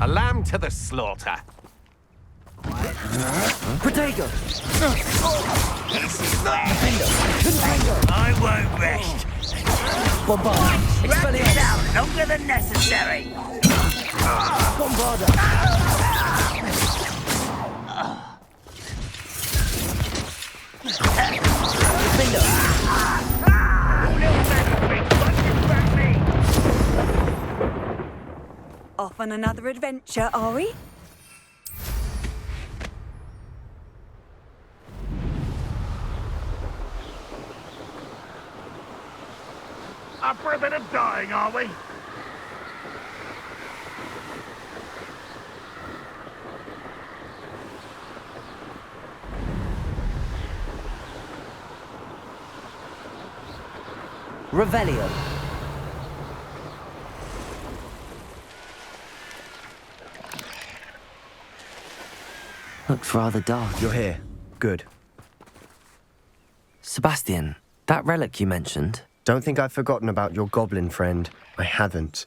A lamb to the slaughter. Protego! I won't rest. Bombard! Drag it Expelliarmus! out longer than necessary. Bombarda! Defender! Off on another adventure, are we? Up for a bit of dying, are we? Revelio. Looks rather dark. You're here. Good. Sebastian, that relic you mentioned. Don't think I've forgotten about your goblin friend. I haven't.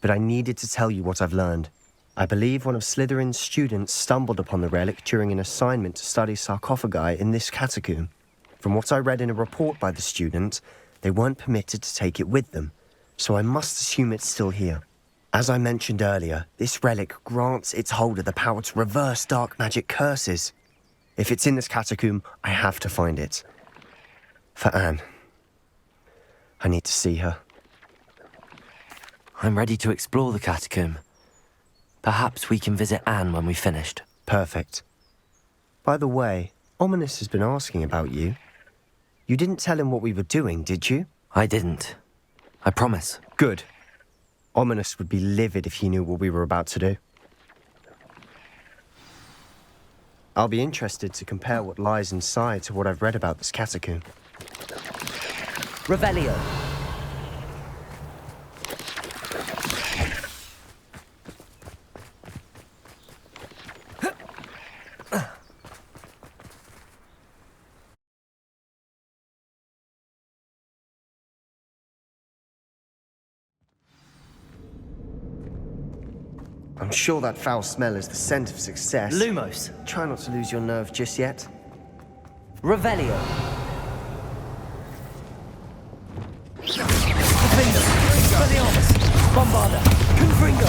But I needed to tell you what I've learned. I believe one of Slytherin's students stumbled upon the relic during an assignment to study sarcophagi in this catacomb. From what I read in a report by the student, they weren't permitted to take it with them, so I must assume it's still here. As I mentioned earlier, this relic grants its holder the power to reverse dark magic curses. If it's in this catacomb, I have to find it. For Anne. I need to see her. I'm ready to explore the catacomb. Perhaps we can visit Anne when we've finished. Perfect. By the way, Ominous has been asking about you. You didn't tell him what we were doing, did you? I didn't. I promise. Good. Ominous would be livid if he knew what we were about to do. I'll be interested to compare what lies inside to what I've read about this catacomb. Revelio. I'm sure that foul smell is the scent of success. Lumos. Try not to lose your nerve just yet. Revelio. Defender. Expelliarmus. Bombarda. Confringo.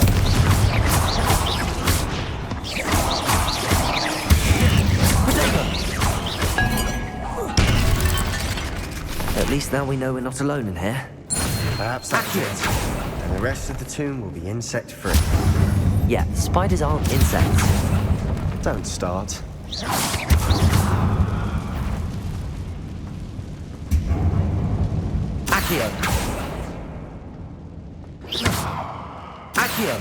Protego. At least now we know we're not alone in here. Perhaps that's it. And the rest of the tomb will be insect-free. Yeah, spiders aren't insects. Don't start. Accio. Accio.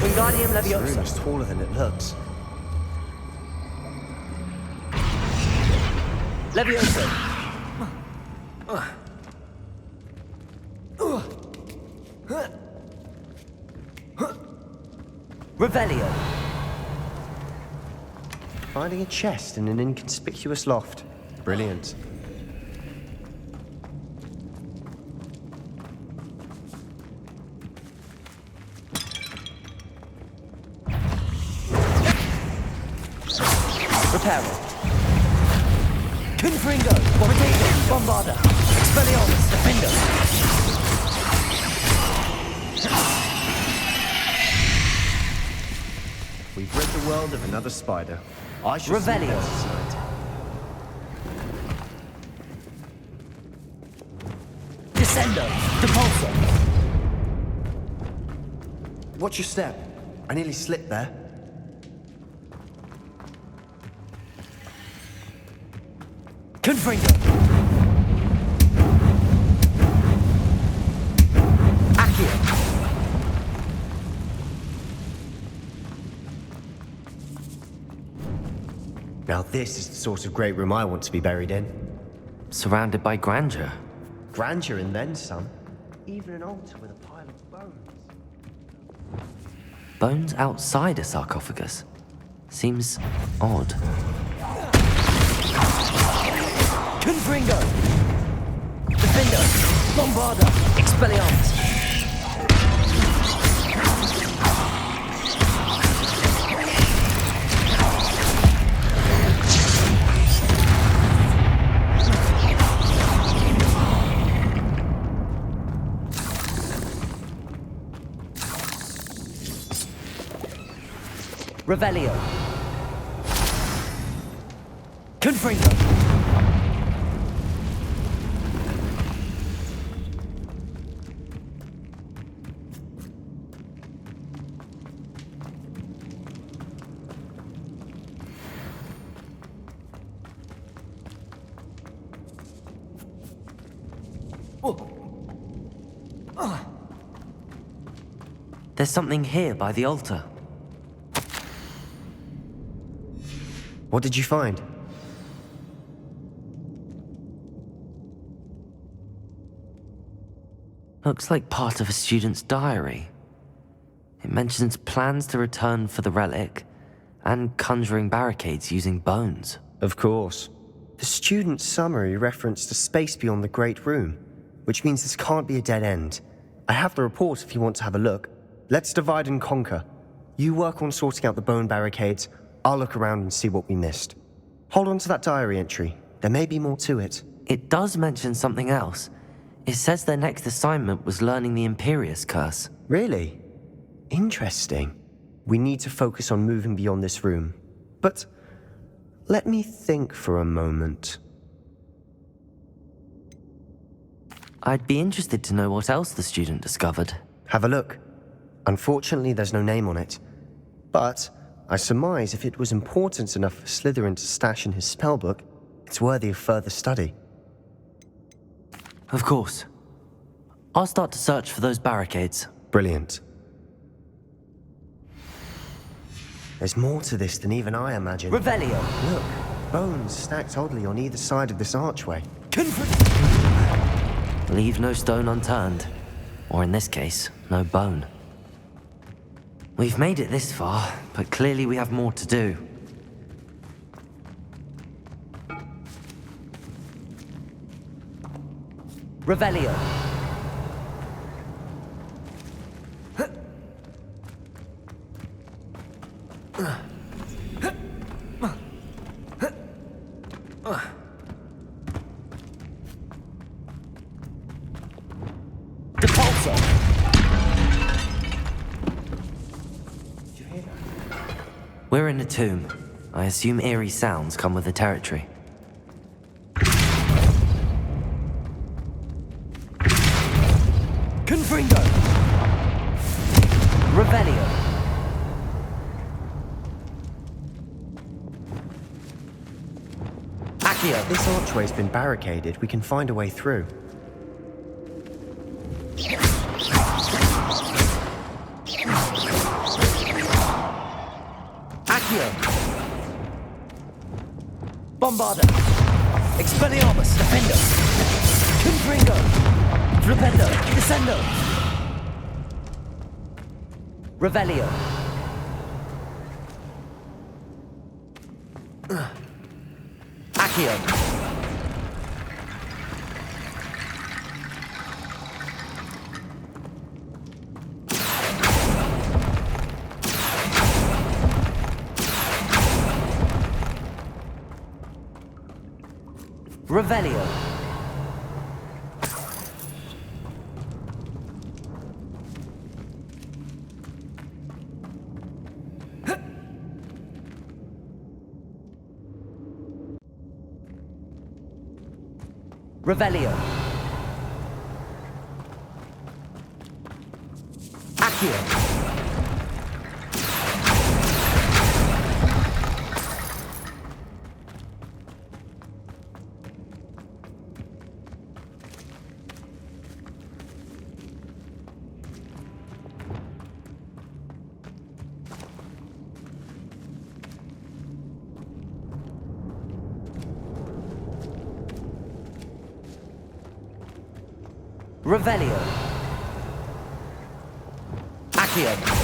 Wingardium This room Leviosa. is taller than it looks. Leviosa. Revelio. Finding a chest in an inconspicuous loft. Brilliant. Reparo. Confringo. Protego. Bombarda. Expelliarmus. Defender. We've rid the world of another spider. I should see Revelio. better side. Descendo. Depulso. Watch your step. I nearly slipped there. Confringo. Accio. Now this is the sort of great room I want to be buried in. Surrounded by grandeur. Grandeur and then some. Even an altar with a pile of bones. Bones outside a sarcophagus. Seems odd. Confringo! Defender! Bombarda! Expelliarmus! Revelio. Confringo. There's something here by the altar. What did you find? Looks like part of a student's diary. It mentions plans to return for the relic and conjuring barricades using bones. Of course. The student's summary referenced a space beyond the Great Room, which means this can't be a dead end. I have the report if you want to have a look. Let's divide and conquer. You work on sorting out the bone barricades. I'll look around and see what we missed. Hold on to that diary entry. There may be more to it. It does mention something else. It says their next assignment was learning the Imperious Curse. Really? Interesting. We need to focus on moving beyond this room. But let me think for a moment. I'd be interested to know what else the student discovered. Have a look. Unfortunately, there's no name on it. But I surmise if it was important enough for Slytherin to stash in his spellbook, it's worthy of further study. Of course. I'll start to search for those barricades. Brilliant. There's more to this than even I imagined. Revelio! Look, bones stacked oddly on either side of this archway. Leave no stone unturned. Or in this case, no bone. We've made it this far, but clearly we have more to do. Revelio. Depulso. We're in a tomb. I assume eerie sounds come with the territory. Confringo! Revelio! Accio! This archway's been barricaded. We can find a way through. Accio! Bombarda! Expelliarmus! Defender! Confringo! Flipendo! Descendo! Revelio! Accio! Revelio! Revelio. Accio. Revelio. Accio.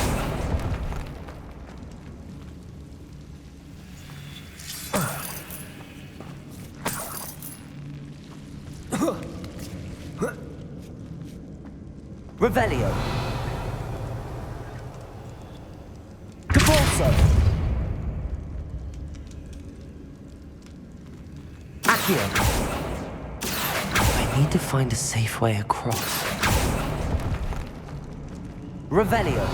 Revelio. Caporso. Accio. I need to find a safe way across. Revelio.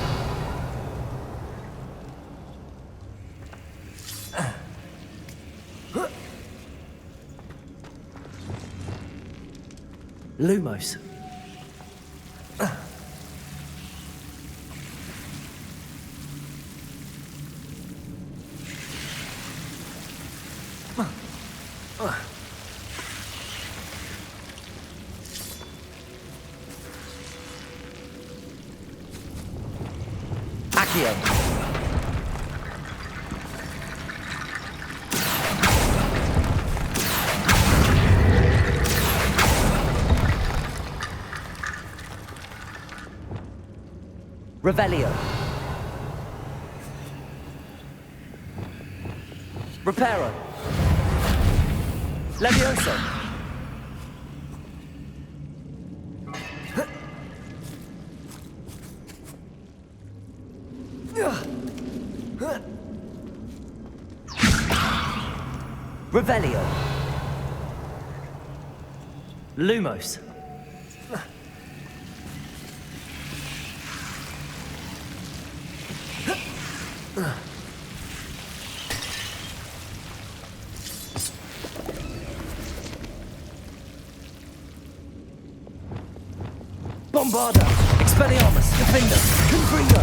Lumos. Accio. Revelio. Reparo. Levioso. Revelio. Lumos. Bombarda. Expelliarmus. Defender. Confringo.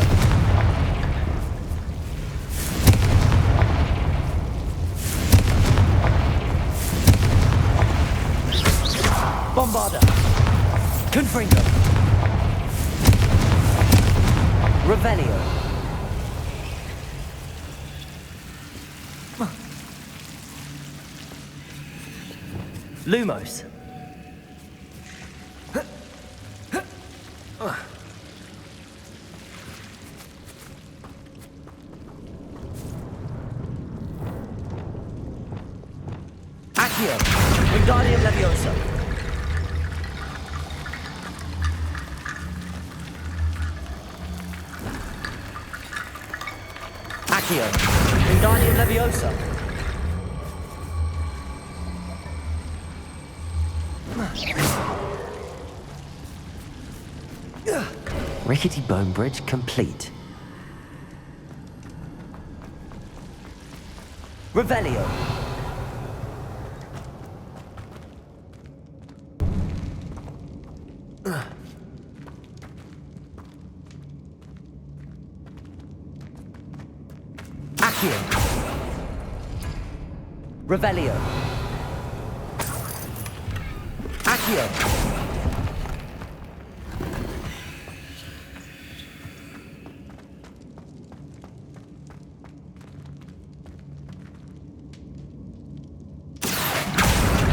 Bombarda. Confringo. Revelio. Lumos. Accio. Wingardium Leviosa. Accio. Wingardium Leviosa. Rickety bone bridge complete. Revelio. Accio. Revelio. Accio.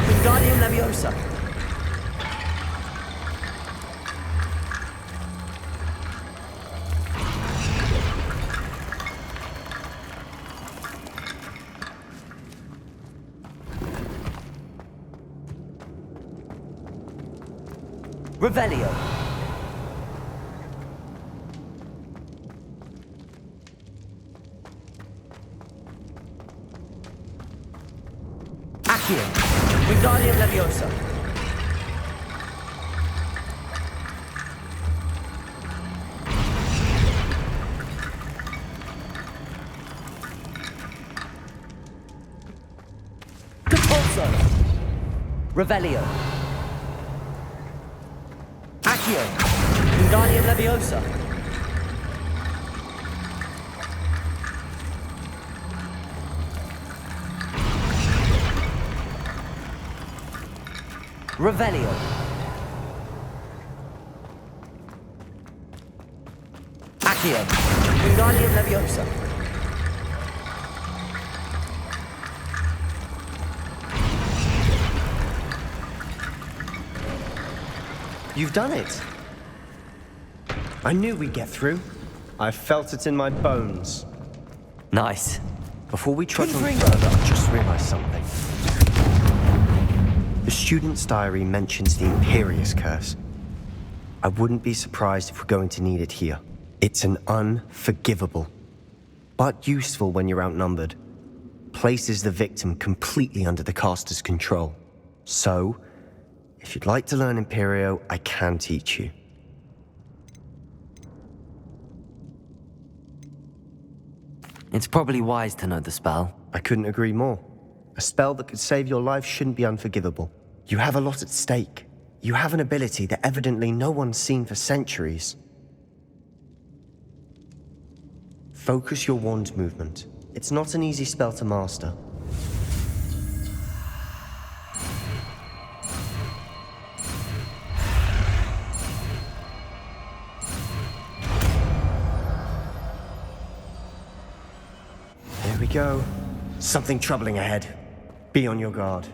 Wingardium Leviosa. Revelio. Accio. Wingardium Leviosa. Caporso. Revelio. Accio. Wingardium Leviosa. Revelio. Accio. Wingardium Leviosa. You've done it. I knew we'd get through. I felt it in my bones. Nice. Before we trudge on further, I just realized something. The student's diary mentions the Imperious Curse. I wouldn't be surprised if we're going to need it here. It's an unforgivable, but useful when you're outnumbered. Places the victim completely under the caster's control. So, if you'd like to learn Imperio, I can teach you. It's probably wise to know the spell. I couldn't agree more. A spell that could save your life shouldn't be unforgivable. You have a lot at stake. You have an ability that evidently no one's seen for centuries. Focus your wand movement. It's not an easy spell to master. There we go. Something troubling ahead. Be on your guard.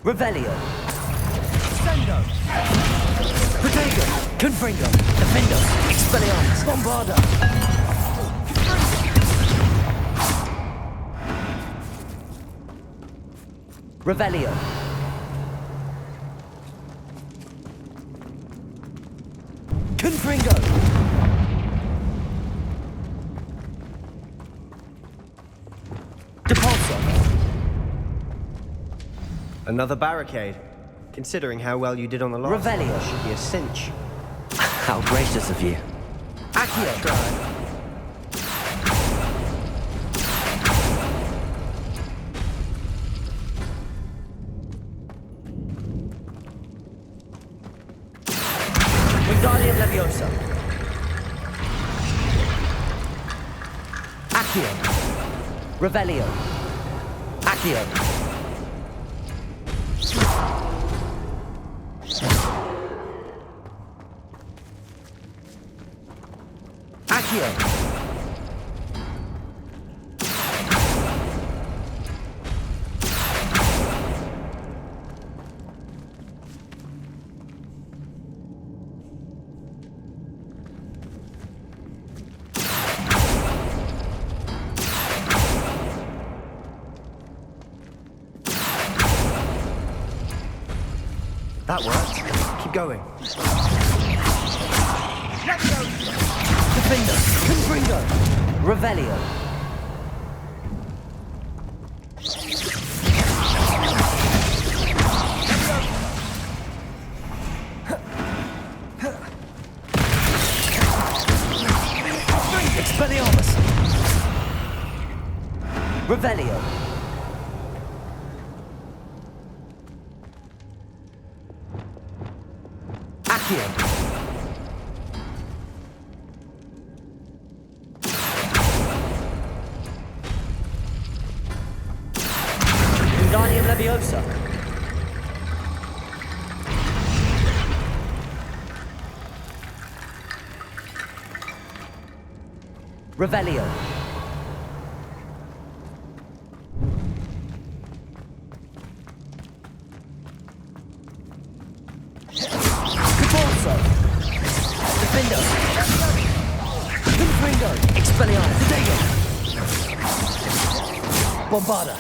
Revelio. Sendo. Protego. Confringo. Defendo. Expelliarmus. Bombarda. Revelio. Confringo. Depulso. Another barricade. Considering how well you did on the last Revelio. one, it should be a cinch. How gracious of you. Accio. Wingardium Leviosa. Accio. Revelio. Accio. Accio. That worked. Keep going. Defender. Confringo. Revelio. Expelliarmus. Revelio. Accio. Wingardium Leviosa. Revelio. Depulso. Defendo. Confringo. Expelliarmus. Protego. Bombarda.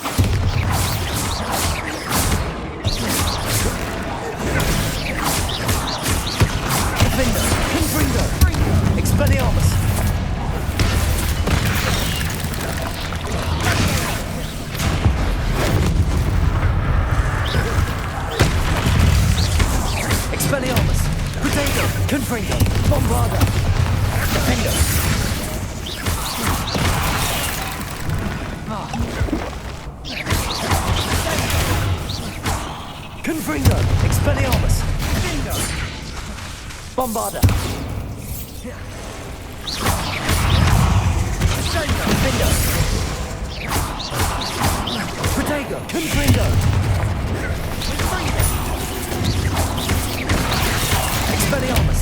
Defender. Confringo. Expelliarmus. Expelliarmus. Protego. Confringo. Bombarda. Defender. Confringo. Expelliarmus. Bombarda. Defender. Protego. Confringo. Expelliarmus.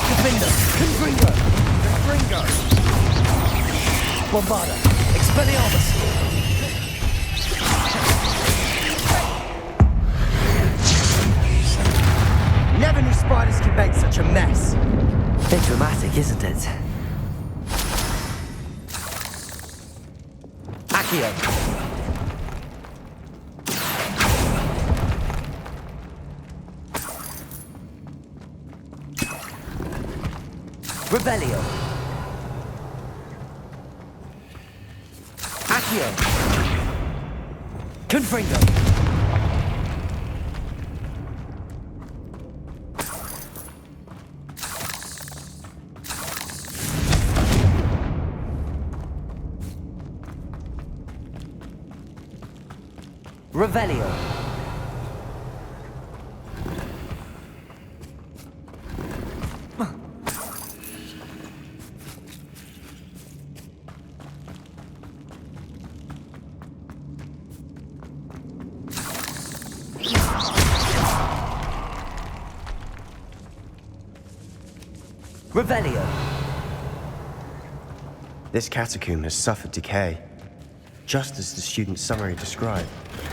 Defender. Confringo. Bombarda. Expelliarmus. Never knew spiders could make such a mess. Bit dramatic, isn't it? Accio. Revelio. Accio. Confringo. Revelio. Revelio. This catacomb has suffered decay, just as the student's summary described.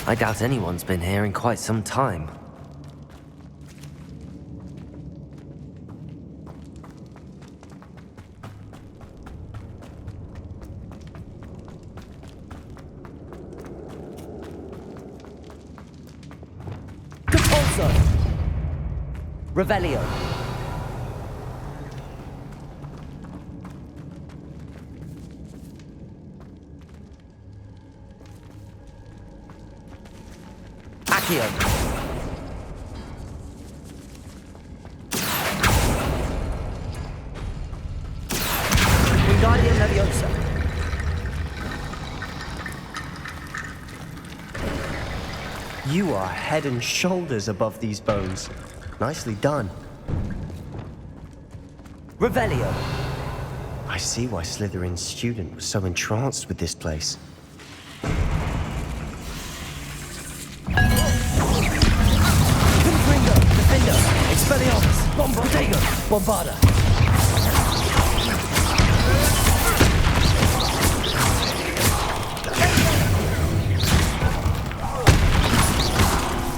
I doubt anyone's been here in quite some time. Compulso. Revelio. Accio. Wingardium Leviosa. You are head and shoulders above these bones. Nicely done. Revelio. I see why Slytherin's student was so entranced with this place. Confringo. Defender. Expelliarmus. Bombardego. Bombarda.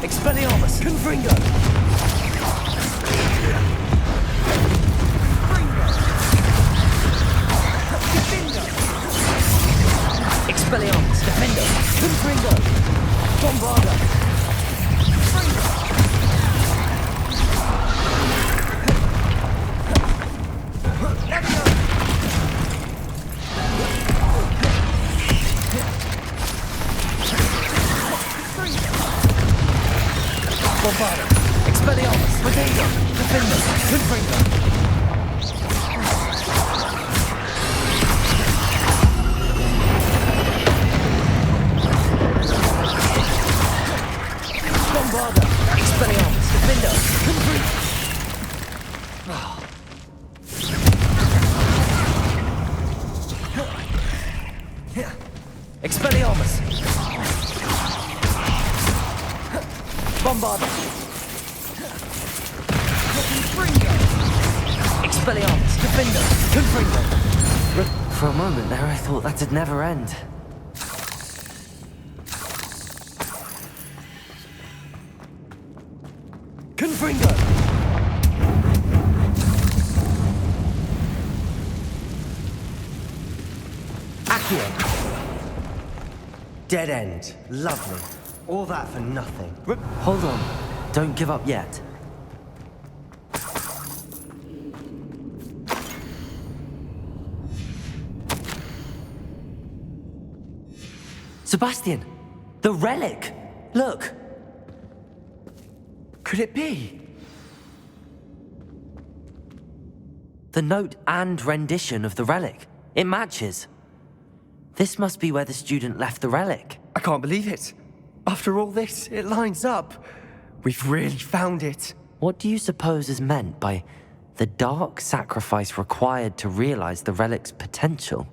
Expelliarmus. Confringo. Expelliarmus. Defender. Confringo. Bombarda. Bombarda. Expelliarmus. Potato. Defender. Confringo. Bombarda. Expelliarmus. Defender. Confringo. Expelliarmus. Bombarda. Expelliarmus. Defender. Confringo. For a moment there, I thought that'd never end. Confringo. Accio. Dead end. Lovely. All that for nothing. Hold on. Don't give up yet. Sebastian! The relic! Look! Could it be? The note and rendition of the relic. It matches. This must be where the student left the relic. I can't believe it. After all this, it lines up. We've really found it. What do you suppose is meant by the dark sacrifice required to realize the relic's potential?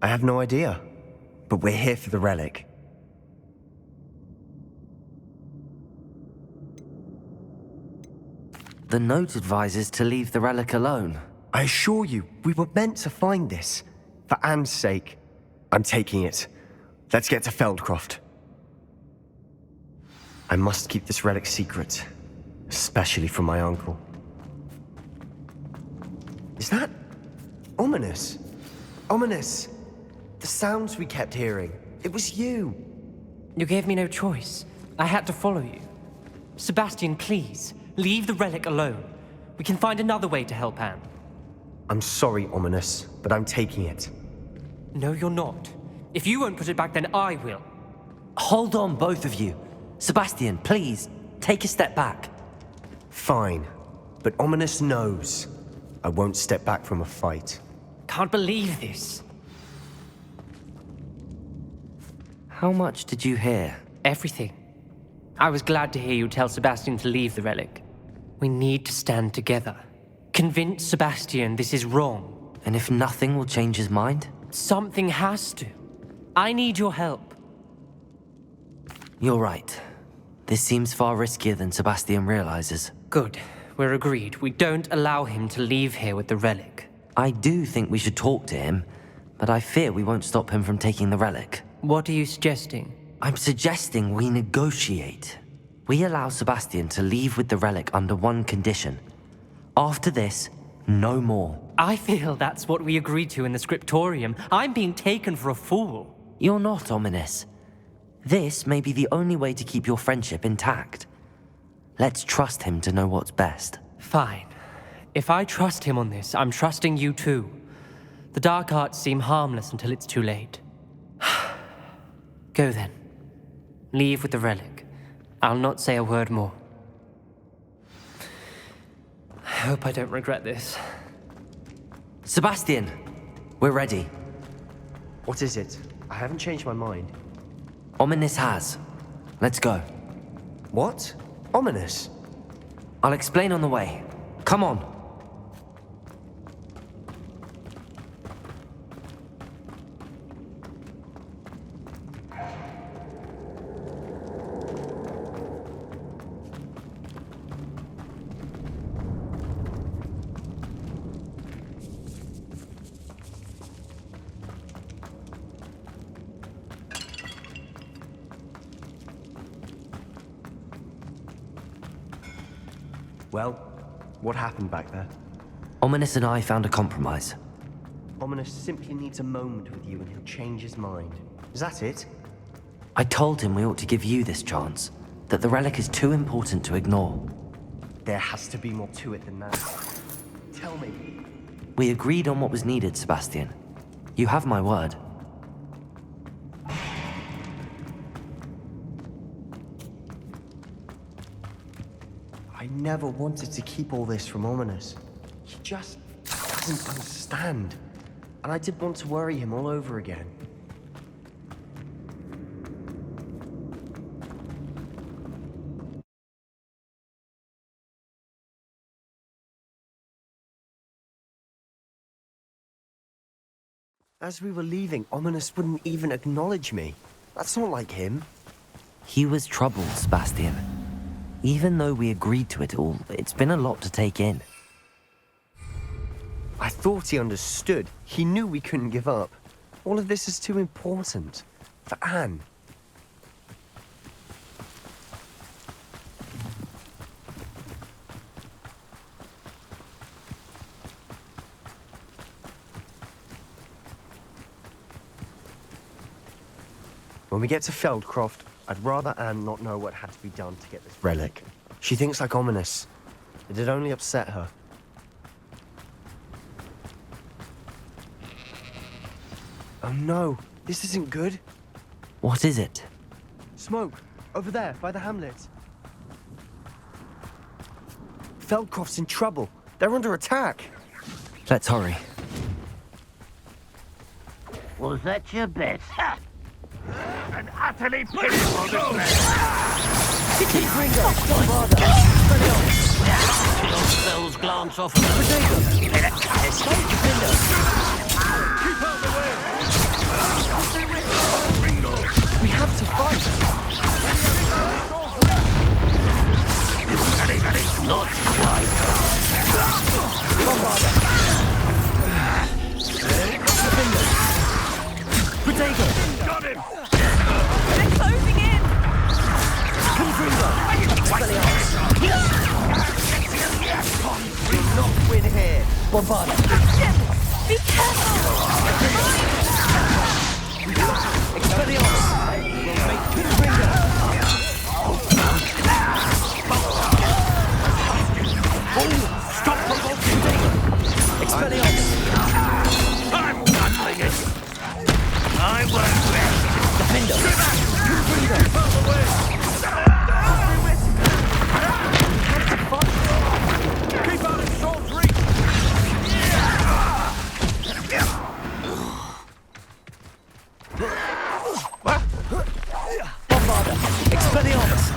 I have no idea. But we're here for the relic. The note advises to leave the relic alone. I assure you, we were meant to find this. For Anne's sake. I'm taking it. Let's get to Feldcroft. I must keep this relic secret. Especially from my uncle. Is that ominous? Ominous. The sounds we kept hearing. It was you. You gave me no choice. I had to follow you. Sebastian, please, leave the relic alone. We can find another way to help Anne. I'm sorry, Ominous, but I'm taking it. No, you're not. If you won't put it back, then I will. Hold on, both of you. Sebastian, please, take a step back. Fine, but Ominous knows I won't step back from a fight. Can't believe this. How much did you hear? Everything. I was glad to hear you tell Sebastian to leave the relic. We need to stand together. Convince Sebastian this is wrong. And if nothing will change his mind? Something has to. I need your help. You're right. This seems far riskier than Sebastian realizes. Good. We're agreed. We don't allow him to leave here with the relic. I do think we should talk to him, but I fear we won't stop him from taking the relic. What are you suggesting? I'm suggesting we negotiate. We allow Sebastian to leave with the relic under one condition. After this, no more. I feel that's what we agreed to in the scriptorium. I'm being taken for a fool. You're not, Ominous. This may be the only way to keep your friendship intact. Let's trust him to know what's best. Fine. If I trust him on this, I'm trusting you too. The dark arts seem harmless until it's too late. Go then. Leave with the relic. I'll not say a word more. I hope I don't regret this. Sebastian, we're ready. What is it? I haven't changed my mind. Ominous has. Let's go. What? Ominous? I'll explain on the way. Come on. Well, what happened back there? Ominous and I found a compromise. Ominous simply needs a moment with you and he'll change his mind. Is that it? I told him we ought to give you this chance, that the relic is too important to ignore. There has to be more to it than that. Tell me. We agreed on what was needed, Sebastian. You have my word. I never wanted to keep all this from Ominous. He just doesn't understand. And I did want to worry him all over again. As we were leaving, Ominous wouldn't even acknowledge me. That's not like him. He was troubled, Sebastian. Even though we agreed to it all, it's been a lot to take in. I thought he understood. He knew we couldn't give up. All of this is too important. For Anne. When we get to Feldcroft, I'd rather Anne not know what had to be done to get this relic. She thinks like Ominous. It'd only upset her. Oh no, this isn't good. What is it? Smoke, over there, by the hamlet. Feldcroft's in trouble. They're under attack. Let's hurry. Was that your bet? Ha! An utterly pitiful display. Those glance off of the We have to fight. not quite. Got him! They're closing in! We'll not win here. Bombard. Be careful! Expelliarmus. We'll make Pinbringer. Stop provoking! Expelliarmus. Keep out of Saul's reach! Expelliarmus!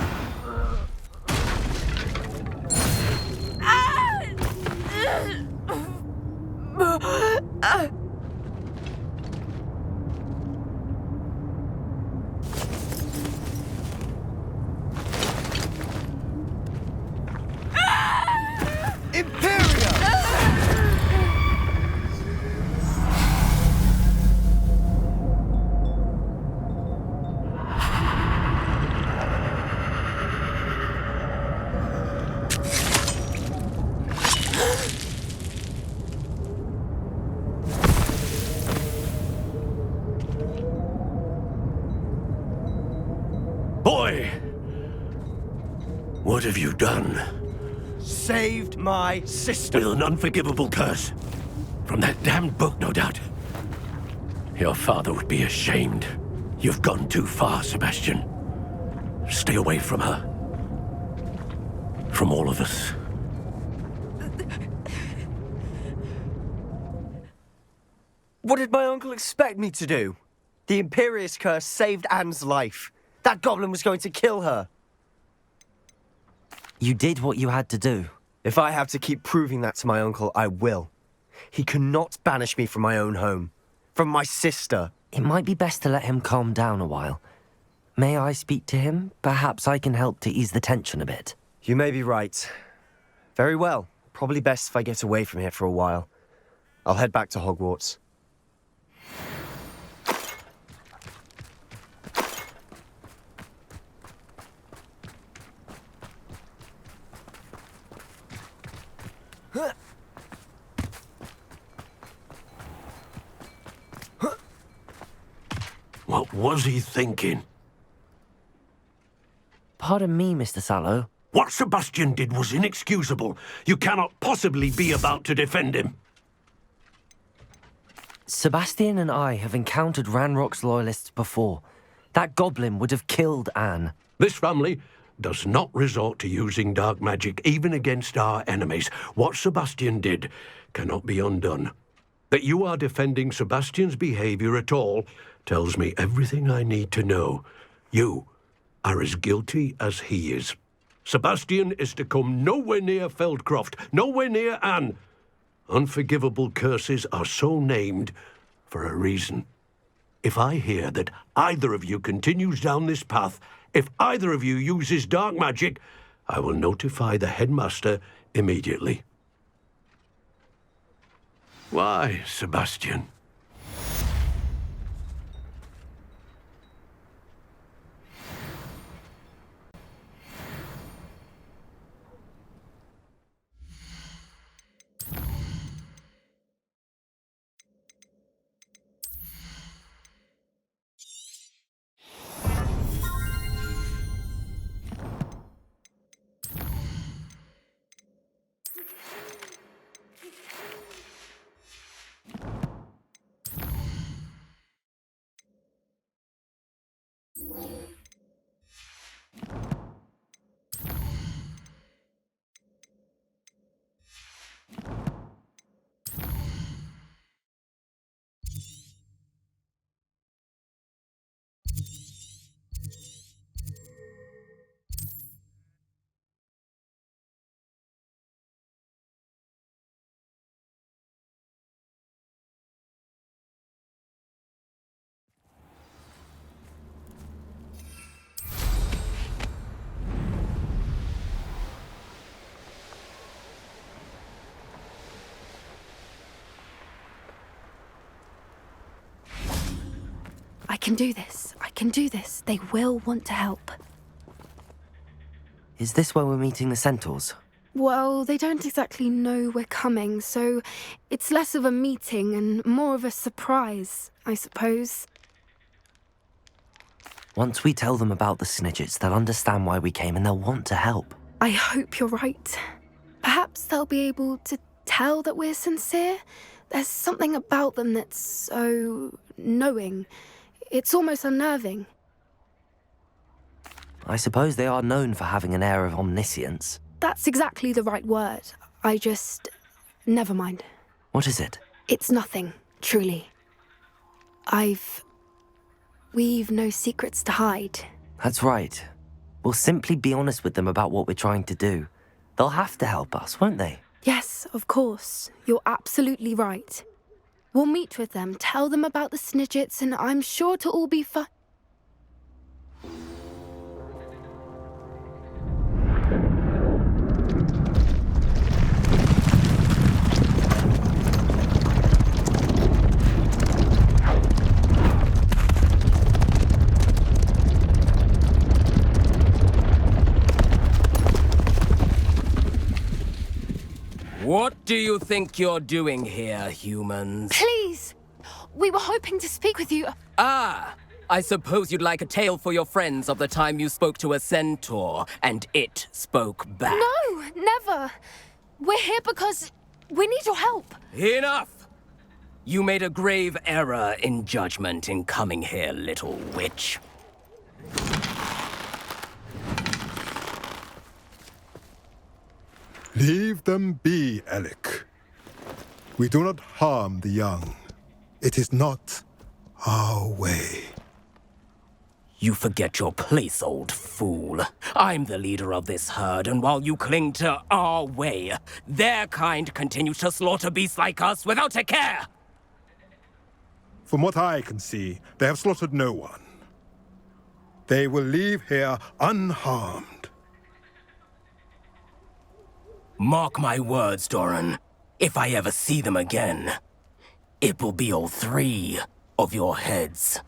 Boy! What have you done? Saved my sister. With an unforgivable curse. From that damned book, no doubt. Your father would be ashamed. You've gone too far, Sebastian. Stay away from her. From all of us. What did my uncle expect me to do? The Imperious curse saved Anne's life. That goblin was going to kill her. You did what you had to do. If I have to keep proving that to my uncle, I will. He cannot banish me from my own home. From my sister. It might be best to let him calm down a while. May I speak to him? Perhaps I can help to ease the tension a bit. You may be right. Very well. Probably best if I get away from here for a while. I'll head back to Hogwarts. What was he thinking? Pardon me, Mr. Sallow. What Sebastian did was inexcusable. You cannot possibly be about to defend him. Sebastian and I have encountered Ranrock's loyalists before. That goblin would have killed Anne. This family does not resort to using dark magic, even against our enemies. What Sebastian did cannot be undone. That you are defending Sebastian's behavior at all tells me everything I need to know. You are as guilty as he is. Sebastian is to come nowhere near Feldcroft, nowhere near Anne. Unforgivable curses are so named for a reason. If I hear that either of you continues down this path, if either of you uses dark magic, I will notify the headmaster immediately. Why, Sebastian? I can do this. I can do this. They will want to help. Is this where we're meeting the centaurs? Well, they don't exactly know we're coming, so it's less of a meeting and more of a surprise, I suppose. Once we tell them about the Snidgets, they'll understand why we came and they'll want to help. I hope you're right. Perhaps they'll be able to tell that we're sincere. There's something about them that's so knowing. It's almost unnerving. I suppose they are known for having an air of omniscience. That's exactly the right word. I just... Never mind. What is it? It's nothing, truly. We've no secrets to hide. That's right. We'll simply be honest with them about what we're trying to do. They'll have to help us, won't they? Yes, of course. You're absolutely right. We'll meet with them, tell them about the Snidgets, and I'm sure to all be fine. What do you think you're doing here, humans? Please! We were hoping to speak with you. Ah! I suppose you'd like a tale for your friends of the time you spoke to a centaur, and it spoke back. No, never. We're here because we need your help. Enough! You made a grave error in judgment in coming here, little witch. Leave them be, Alec. We do not harm the young. It is not our way. You forget your place, old fool. I'm the leader of this herd, and while you cling to our way, their kind continues to slaughter beasts like us without a care! From what I can see, they have slaughtered no one. They will leave here unharmed. Mark my words, Doran. If I ever see them again, it will be all 3 of your heads.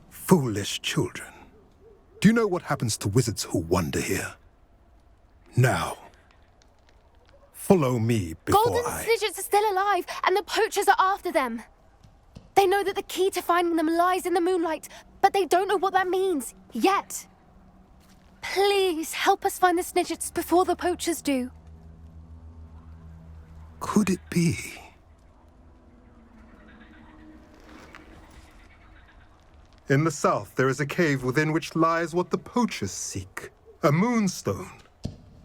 Foolish children. Do you know what happens to wizards who wander here? Now, follow me before Golden Snidgets are still alive, and the poachers are after them. They know that the key to finding them lies in the moonlight, but they don't know what that means, yet. Please, help us find the Snidgets before the poachers do. Could it be? In the south, there is a cave within which lies what the poachers seek. A moonstone.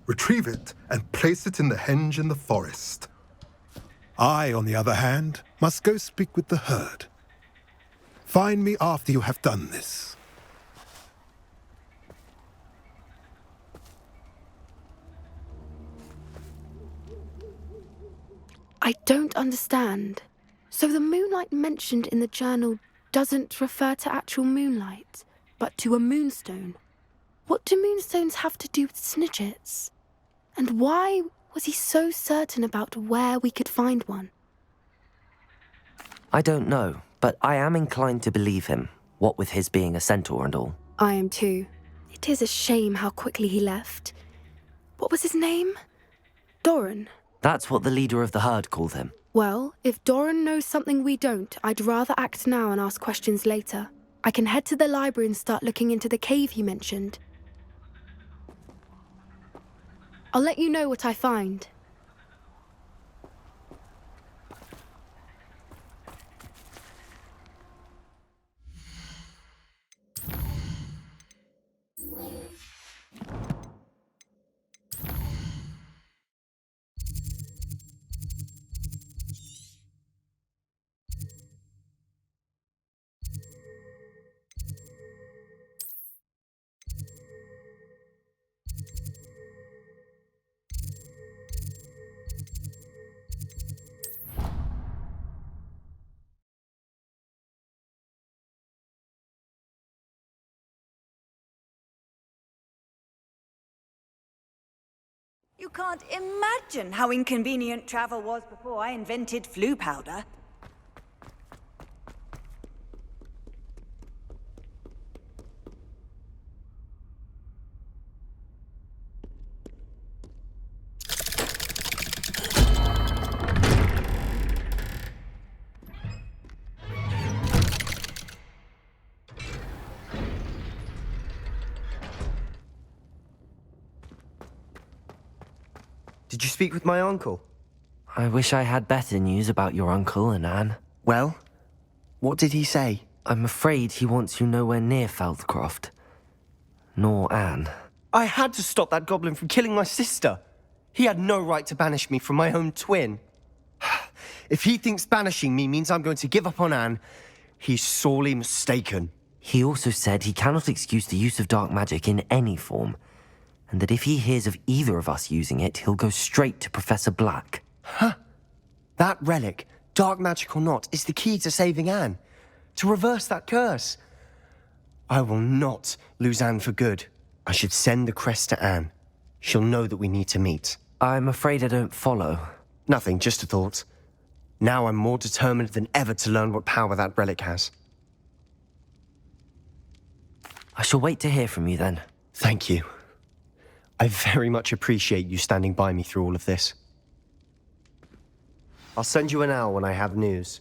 Retrieve it and place it in the henge in the forest. I, on the other hand, must go speak with the herd. Find me after you have done this. I don't understand. So the moonlight mentioned in the journal doesn't refer to actual moonlight, but to a moonstone. What do moonstones have to do with Snidgets? And why was he so certain about where we could find one? I don't know, but I am inclined to believe him, what with his being a centaur and all. I am too. It is a shame how quickly he left. What was his name? Doran. That's what the leader of the herd called him. Well, if Doran knows something we don't, I'd rather act now and ask questions later. I can head to the library and start looking into the cave he mentioned. I'll let you know what I find. You can't imagine how inconvenient travel was before I invented flu powder. Did you speak with my uncle? I wish I had better news about your uncle and Anne. Well, what did he say? I'm afraid he wants you nowhere near Feldcroft. Nor Anne. I had to stop that goblin from killing my sister. He had no right to banish me from my own twin. If he thinks banishing me means I'm going to give up on Anne, he's sorely mistaken. He also said he cannot excuse the use of dark magic in any form, and that if he hears of either of us using it, he'll go straight to Professor Black. Huh. That relic, dark magic or not, is the key to saving Anne. To reverse that curse. I will not lose Anne for good. I should send the crest to Anne. She'll know that we need to meet. I'm afraid I don't follow. Nothing, just a thought. Now I'm more determined than ever to learn what power that relic has. I shall wait to hear from you then. Thank you. I very much appreciate you standing by me through all of this. I'll send you an owl when I have news.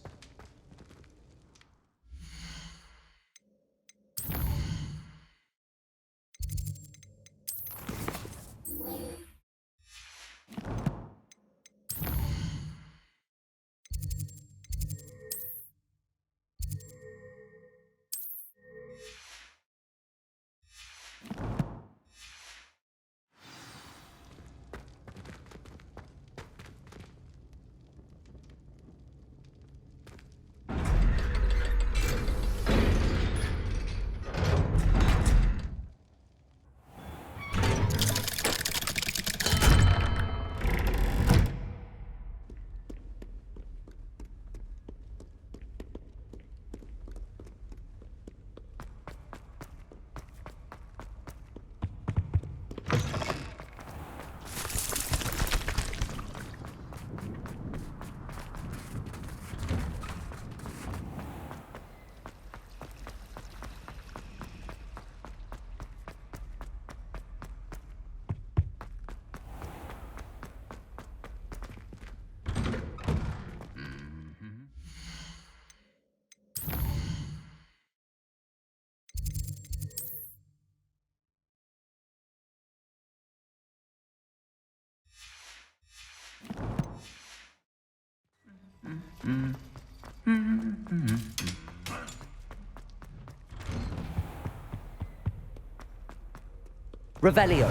Revelio.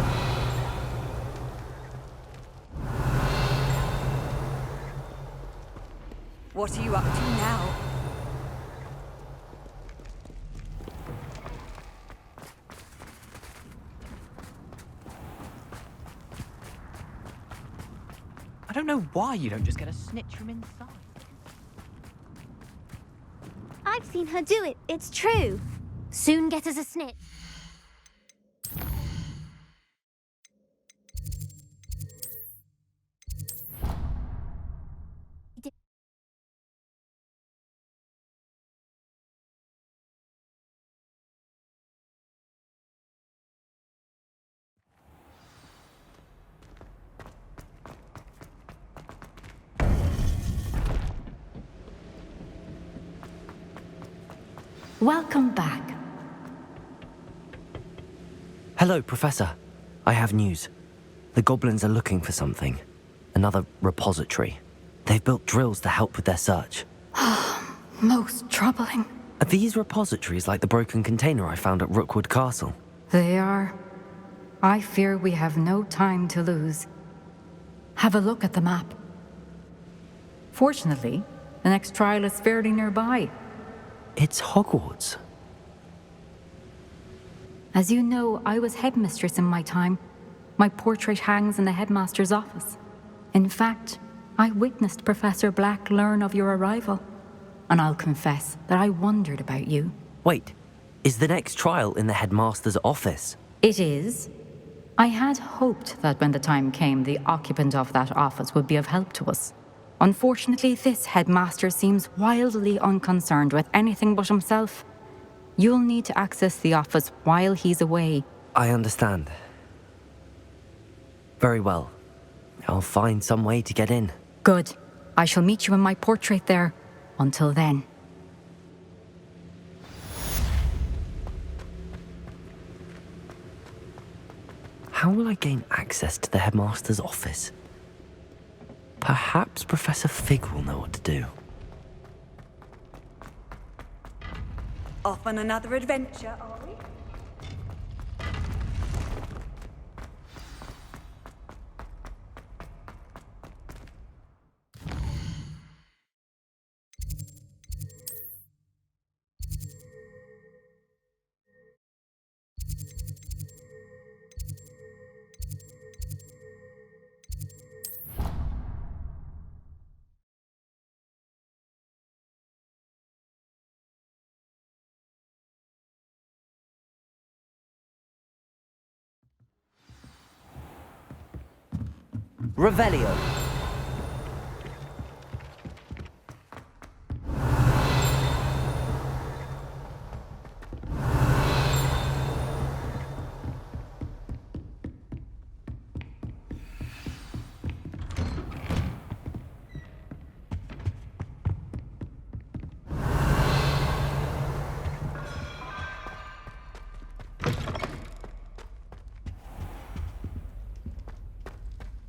What are you up to now? I don't know why you don't just get a snitch from inside. I've seen her do it, it's true. Soon get us a snitch. Welcome back. Hello, Professor. I have news. The goblins are looking for something. Another repository. They've built drills to help with their search. Most troubling. Are these repositories like the broken container I found at Rookwood Castle? They are. I fear we have no time to lose. Have a look at the map. Fortunately, the next trial is fairly nearby. It's Hogwarts. As you know, I was headmistress in my time. My portrait hangs in the headmaster's office. In fact, I witnessed Professor Black learn of your arrival. And I'll confess that I wondered about you. Wait, is the next trial in the headmaster's office? It is. I had hoped that when the time came, the occupant of that office would be of help to us. Unfortunately, this headmaster seems wildly unconcerned with anything but himself. You'll need to access the office while he's away. I understand. Very well. I'll find some way to get in. Good. I shall meet you in my portrait there. Until then. How will I gain access to the headmaster's office? Perhaps Professor Fig will know what to do. Off on another adventure, are we? Revelio.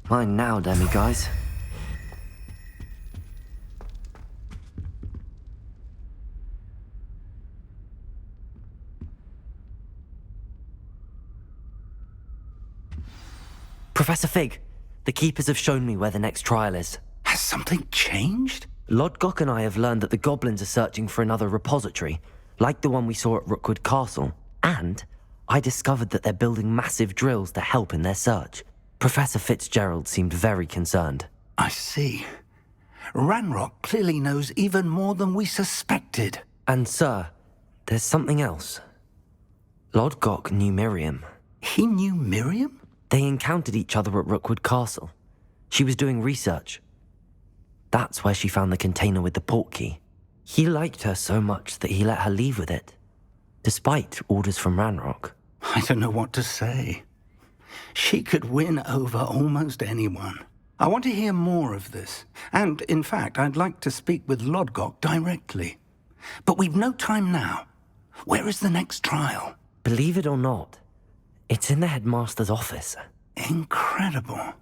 Mine now, demi-guys. Professor Fig, the Keepers have shown me where the next trial is. Has something changed? Lodgok and I have learned that the goblins are searching for another repository, like the one we saw at Rookwood Castle. And I discovered that they're building massive drills to help in their search. Professor Fitzgerald seemed very concerned. I see. Ranrock clearly knows even more than we suspected. And sir, there's something else. Lodgok knew Miriam. He knew Miriam? They encountered each other at Rookwood Castle. She was doing research. That's where she found the container with the portkey. He liked her so much that he let her leave with it, despite orders from Ranrock. I don't know what to say. She could win over almost anyone. I want to hear more of this. And, in fact, I'd like to speak with Lodgok directly. But we've no time now. Where is the next trial? Believe it or not, it's in the headmaster's office. Incredible.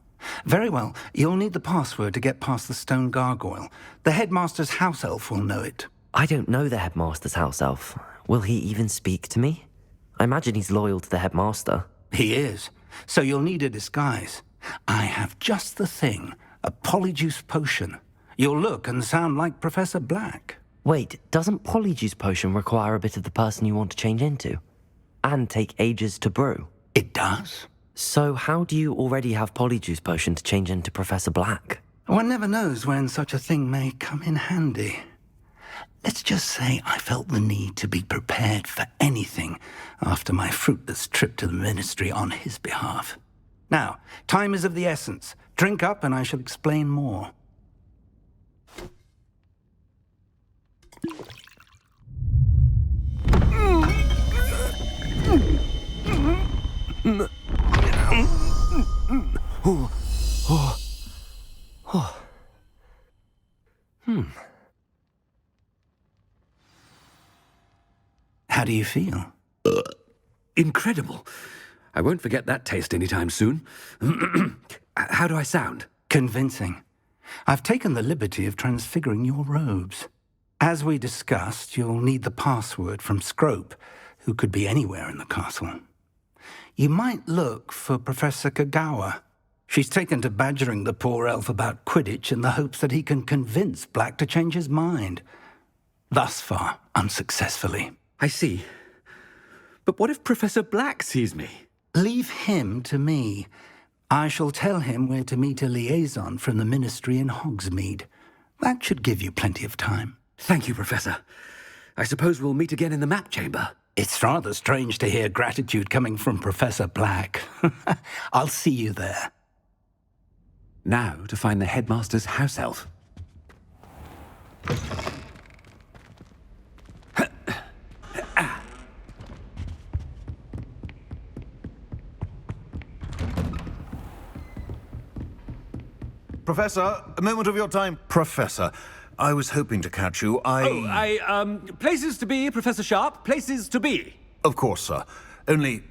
Very well. You'll need the password to get past the stone gargoyle. The headmaster's house elf will know it. I don't know the headmaster's house elf. Will he even speak to me? I imagine he's loyal to the headmaster. He is. So you'll need a disguise. I have just the thing. A polyjuice potion. You'll look and sound like Professor Black. Wait, doesn't polyjuice potion require a bit of the person you want to change into? And take ages to brew? It does. So how do you already have polyjuice potion to change into Professor Black? One never knows when such a thing may come in handy. Let's just say I felt the need to be prepared for anything after my fruitless trip to the ministry on his behalf. Now, time is of the essence. Drink up and I shall explain more. How do you feel? Incredible. I won't forget that taste anytime soon. How do I sound? Convincing. I've taken the liberty of transfiguring your robes. As we discussed, you'll need the password from Scrope, who could be anywhere in the castle. You might look for Professor Kagawa. She's taken to badgering the poor elf about Quidditch in the hopes that he can convince Black to change his mind. Thus far, unsuccessfully. I see. But what if Professor Black sees me? Leave him to me. I shall tell him where to meet a liaison from the ministry in Hogsmeade. That should give you plenty of time. Thank you, Professor. I suppose we'll meet again in the map chamber. It's rather strange to hear gratitude coming from Professor Black. I'll see you there. Now to find the headmaster's house elf. Professor, a moment of your time. Professor, I was hoping to catch you. Places to be, Professor Sharp. Places to be. Of course, sir. Only,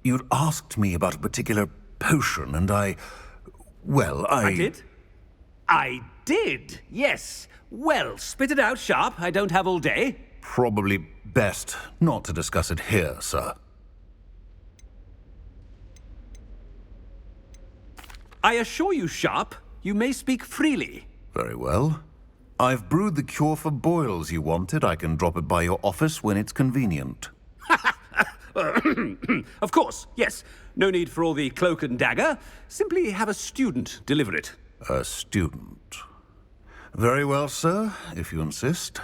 you'd asked me about a particular potion, and I I did? I did, yes. Well, spit it out, Sharp. I don't have all day. Probably best not to discuss it here, sir. I assure you, Sharp, you may speak freely. Very well. I've brewed the cure for boils you wanted. I can drop it by your office when it's convenient. Of course, yes. No need for all the cloak and dagger. Simply have a student deliver it. A student. Very well, sir, if you insist.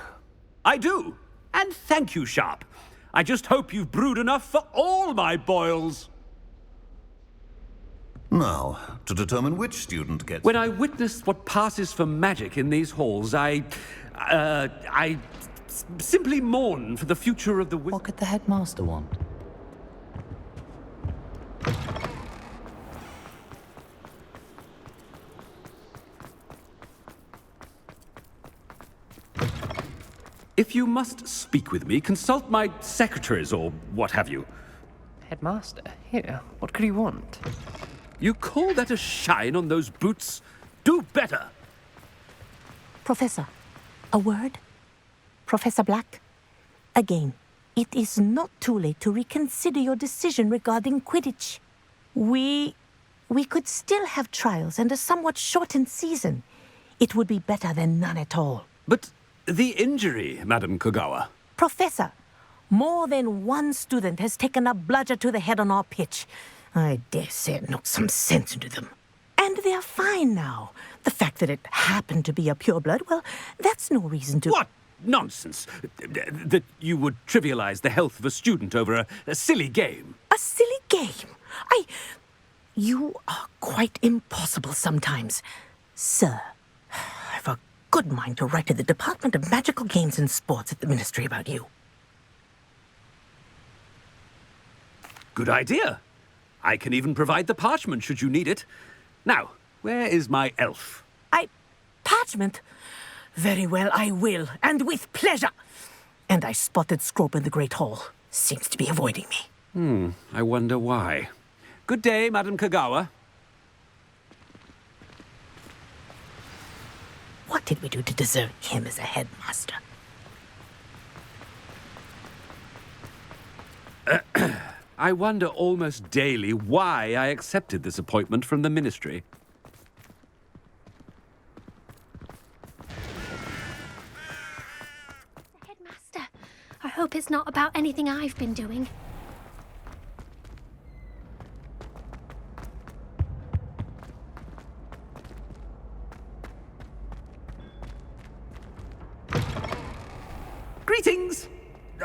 I do. And thank you, Sharp. I just hope you've brewed enough for all my boils. Now, to determine which student gets... When I witness what passes for magic in these halls, I simply mourn for the future of the... What could the headmaster want? If you must speak with me, consult my secretaries or what have you. Headmaster? Here, what could you want? You call that a shine on those boots? Do better! Professor, a word? Professor Black? Again, it is not too late to reconsider your decision regarding Quidditch. We could still have trials and a somewhat shortened season. It would be better than none at all. But the injury, Madam Kogawa. Professor, more than one student has taken a bludger to the head on our pitch. I dare say it knocked some sense into them. And they're fine now. The fact that it happened to be a pureblood, well, that's no reason to... What nonsense! That you would trivialize the health of a student over a silly game. A silly game? You are quite impossible sometimes. Sir, I've a good mind to write to the Department of Magical Games and Sports at the Ministry about you. Good idea. I can even provide the parchment should you need it. Now, where is my elf? Parchment? Very well, I will, and with pleasure. And I spotted Scrope in the Great Hall. Seems to be avoiding me. I wonder why. Good day, Madam Kogawa. What did we do to deserve him as a headmaster? I wonder almost daily why I accepted this appointment from the Ministry. Headmaster, I hope it's not about anything I've been doing. Greetings!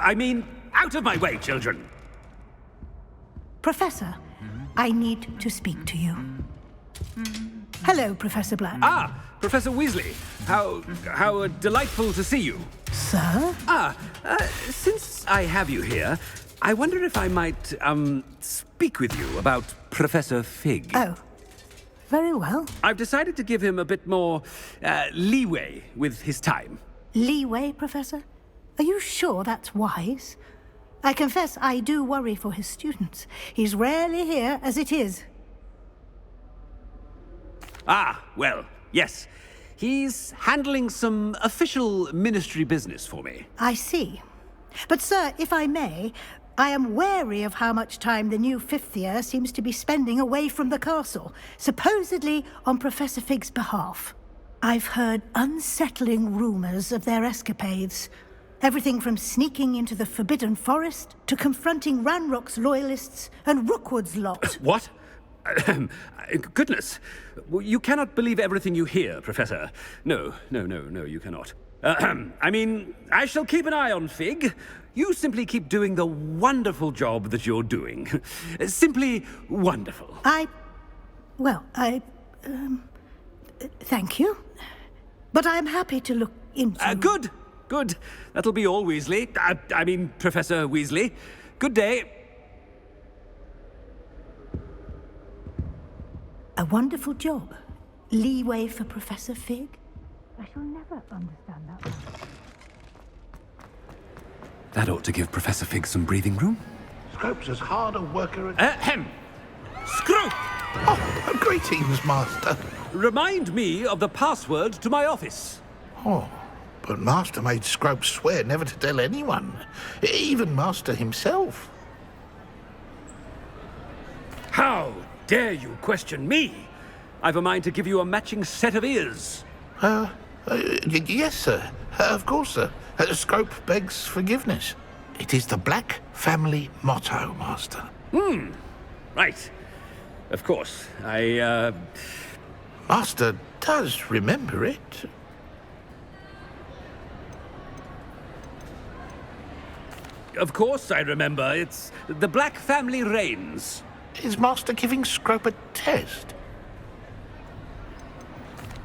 I mean, out of my way, children! Professor, I need to speak to you. Hello, Professor Black. Ah, Professor Weasley. How delightful to see you. Sir? Since I have you here, I wonder if I might, speak with you about Professor Fig. Oh, very well. I've decided to give him a bit more, leeway with his time. Leeway, Professor? Are you sure that's wise? I confess I do worry for his students. He's rarely here as it is. Ah, well, yes. He's handling some official ministry business for me. I see. But, sir, if I may, I am wary of how much time the new fifth year seems to be spending away from the castle, supposedly on Professor Fig's behalf. I've heard unsettling rumors of their escapades. Everything from sneaking into the Forbidden Forest to confronting Ranrock's loyalists and Rookwood's lot. What? Goodness. You cannot believe everything you hear, Professor. No, you cannot. I mean, I shall keep an eye on Fig. You simply keep doing the wonderful job that you're doing. Simply wonderful. Thank you. But I'm happy to look into... Good. That'll be all, Weasley. I mean, Professor Weasley. Good day. A wonderful job. Leeway for Professor Fig? I shall never understand that one. That ought to give Professor Fig some breathing room. Scrope's as hard a worker as... Scrope! Oh, greetings, Master. Remind me of the password to my office. Oh, but Master made Scrope swear never to tell anyone, even Master himself. How dare you question me? I've a mind to give you a matching set of ears. Yes, sir. Of course, sir. Scrope begs forgiveness. It is the Black family motto, Master. Right. Of course. Master does remember it. Of course I remember. It's the Black family reigns. Is Master giving Scrope a test?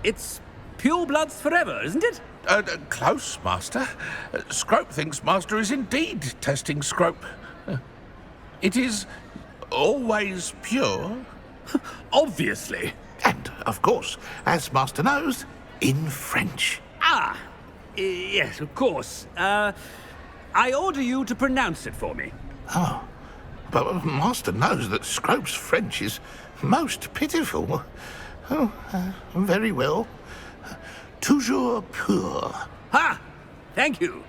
It's pure bloods forever, isn't it? Close, Master. Scrope thinks Master is indeed testing Scrope. It is always pure. Obviously. And, of course, as Master knows, in French. Ah! Yes, of course. I order you to pronounce it for me. Oh. But Master knows that Scrope's French is most pitiful. Oh, very well. Toujours pur. Ha! Thank you.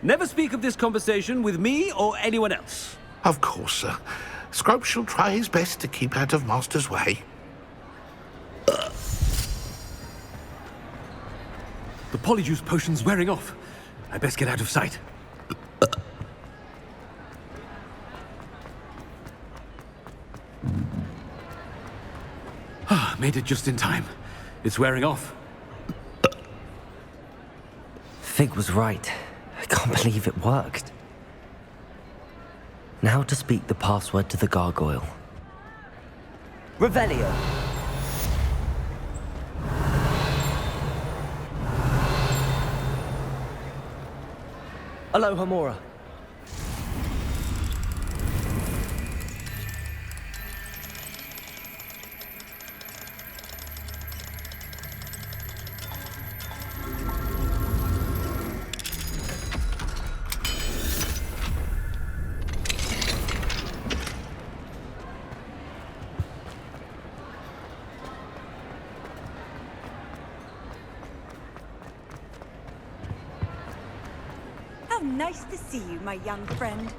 Never speak of this conversation with me or anyone else. Of course, sir. Scrope shall try his best to keep out of Master's way. The polyjuice potion's wearing off. I best get out of sight. Made it just in time. It's wearing off. Fig was right. I can't believe it worked. Now to speak the password to the gargoyle. Revelio. Aloha Mora. How nice to see you, my young friend.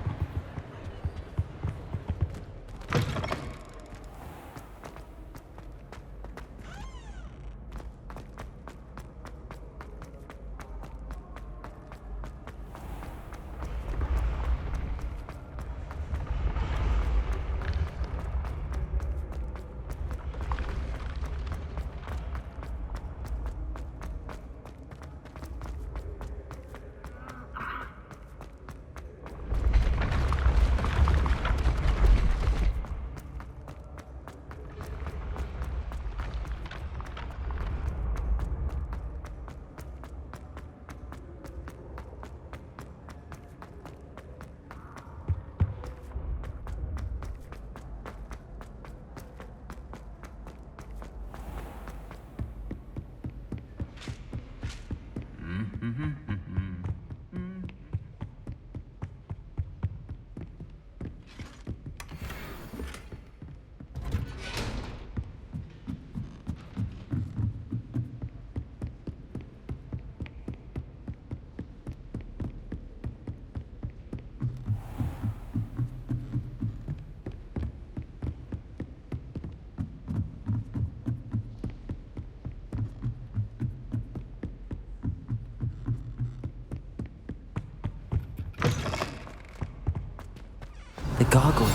The gargoyle.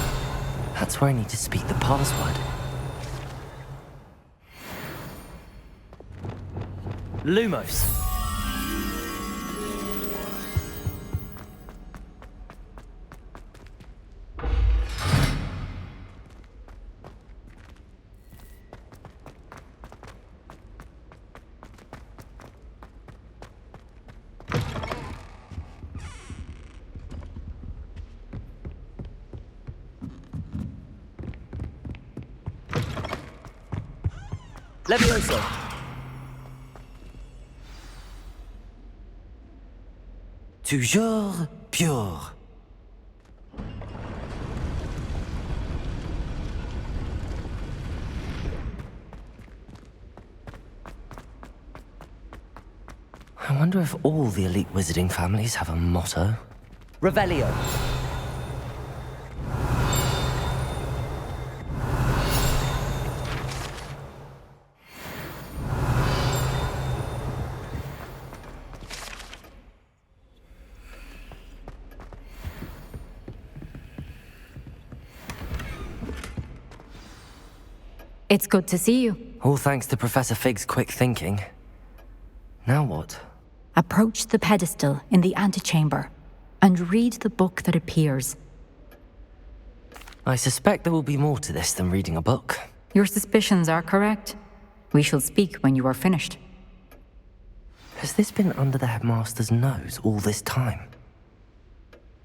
That's where I need to speak the password. Lumos. Levioso. Toujours pure. I wonder if all the elite wizarding families have a motto. Revelio. It's good to see you. All thanks to Professor Fig's quick thinking. Now what? Approach the pedestal in the antechamber and read the book that appears. I suspect there will be more to this than reading a book. Your suspicions are correct. We shall speak when you are finished. Has this been under the headmaster's nose all this time?